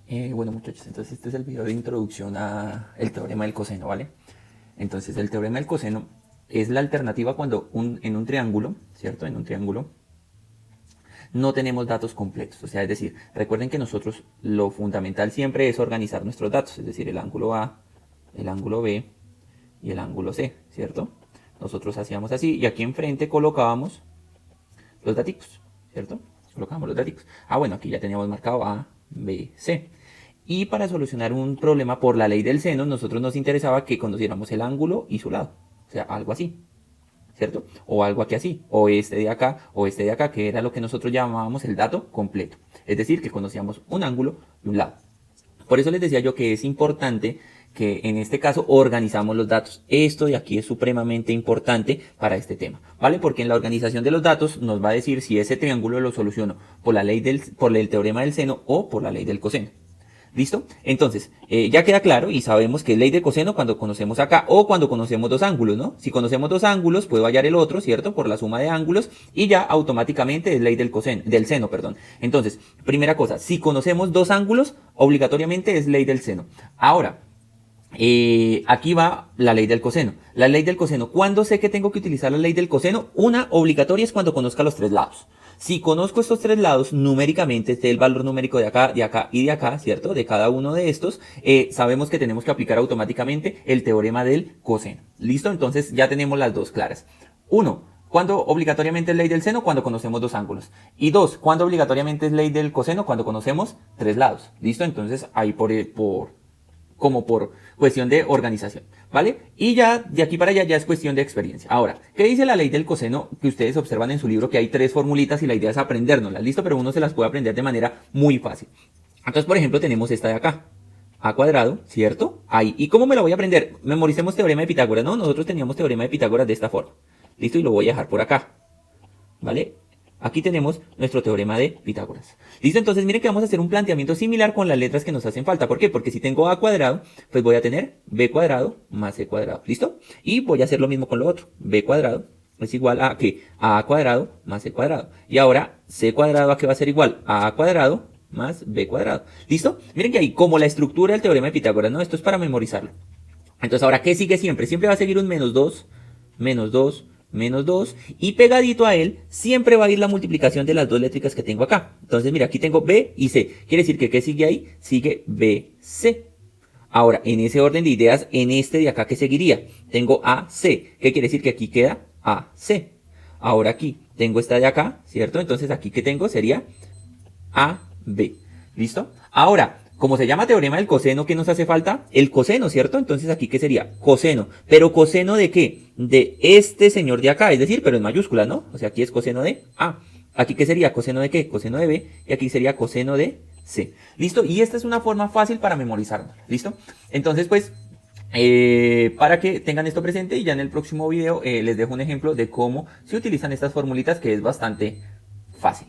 Bueno muchachos, entonces este es el video de introducción a el teorema del coseno, ¿vale? Entonces el teorema del coseno es la alternativa cuando en un triángulo, ¿cierto? En un triángulo no tenemos datos completos, o sea, es decir, recuerden que nosotros lo fundamental siempre es organizar nuestros datos, es decir, el ángulo A, el ángulo B y el ángulo C, ¿cierto? Nosotros hacíamos así y aquí enfrente colocábamos los daticos, ¿cierto? Colocamos los daticos. Ah, bueno, aquí ya teníamos marcado A, B, C. Y para solucionar un problema por la ley del seno, nosotros nos interesaba que conociéramos el ángulo y su lado. O sea, algo así, ¿cierto? O algo aquí así, o este de acá, o este de acá, que era lo que nosotros llamábamos el dato completo. Es decir, que conocíamos un ángulo y un lado. Por eso les decía yo que es importante que en este caso organizamos los datos. Esto de aquí es supremamente importante para este tema, ¿vale? Porque en la organización de los datos nos va a decir si ese triángulo lo soluciono por por el teorema del seno o por la ley del coseno. ¿Listo? Entonces, ya queda claro y sabemos que es ley de coseno cuando conocemos acá o cuando conocemos dos ángulos, ¿no? Si conocemos dos ángulos, puedo hallar el otro, ¿cierto? Por la suma de ángulos y ya automáticamente es ley del del seno, perdón. Entonces, primera cosa, si conocemos dos ángulos, obligatoriamente es ley del seno. Ahora, aquí va la ley del coseno. La ley del coseno. ¿Cuándo sé que tengo que utilizar la ley del coseno? Una obligatoria es cuando conozca los tres lados. Si conozco estos tres lados numéricamente, el valor numérico de acá y de acá, ¿cierto? De cada uno de estos, sabemos que tenemos que aplicar automáticamente el teorema del coseno. ¿Listo? Entonces ya tenemos las dos claras. Uno, ¿cuándo obligatoriamente es ley del seno? Cuando conocemos dos ángulos. Y dos, ¿cuándo obligatoriamente es ley del coseno? Cuando conocemos tres lados. ¿Listo? Entonces ahí como por cuestión de organización, ¿vale? Y ya de aquí para allá ya es cuestión de experiencia. Ahora, ¿qué dice la ley del coseno? Que ustedes observan en su libro que hay tres formulitas y la idea es aprendérnoslas, ¿listo? Pero uno se las puede aprender de manera muy fácil. Entonces, por ejemplo, tenemos esta de acá. A cuadrado, ¿cierto? Ahí. ¿Y cómo me la voy a aprender? Memoricemos teorema de Pitágoras, ¿no? Nosotros teníamos teorema de Pitágoras de esta forma. ¿Listo? Y lo voy a dejar por acá. ¿Vale? Aquí tenemos nuestro teorema de Pitágoras. ¿Listo? Entonces miren que vamos a hacer un planteamiento similar con las letras que nos hacen falta. ¿Por qué? Porque si tengo a cuadrado, pues voy a tener b cuadrado más c cuadrado. ¿Listo? Y voy a hacer lo mismo con lo otro. B cuadrado es igual a ¿qué? A cuadrado más c cuadrado. Y ahora c cuadrado a qué va a ser igual a cuadrado más b cuadrado. ¿Listo? Miren que ahí como la estructura del teorema de Pitágoras, ¿no? Esto es para memorizarlo. Entonces ahora, ¿qué sigue siempre? Siempre va a seguir un menos 2, menos 2, y pegadito a él siempre va a ir la multiplicación de las dos létricas que tengo acá. Entonces mira, aquí tengo B y C. Quiere decir que ¿qué sigue ahí? Sigue BC. Ahora, en ese orden de ideas, en este de acá, ¿qué seguiría? Tengo AC. ¿Qué quiere decir? Que aquí queda AC. Ahora aquí tengo esta de acá, ¿cierto? Entonces aquí ¿qué tengo? Sería AB. ¿Listo? Ahora, como se llama teorema del coseno, ¿qué nos hace falta? El coseno, ¿cierto? Entonces aquí ¿qué sería? Coseno. ¿Pero coseno de qué? De este señor de acá, es decir, pero en mayúsculas, ¿no? O sea, aquí es coseno de A. Aquí ¿qué sería? ¿Coseno de qué? Coseno de B. Y aquí sería coseno de C. ¿Listo? Y esta es una forma fácil para memorizarlo. ¿Listo? Entonces, pues, para que tengan esto presente y ya en el próximo video les dejo un ejemplo de cómo se utilizan estas formulitas que es bastante fácil.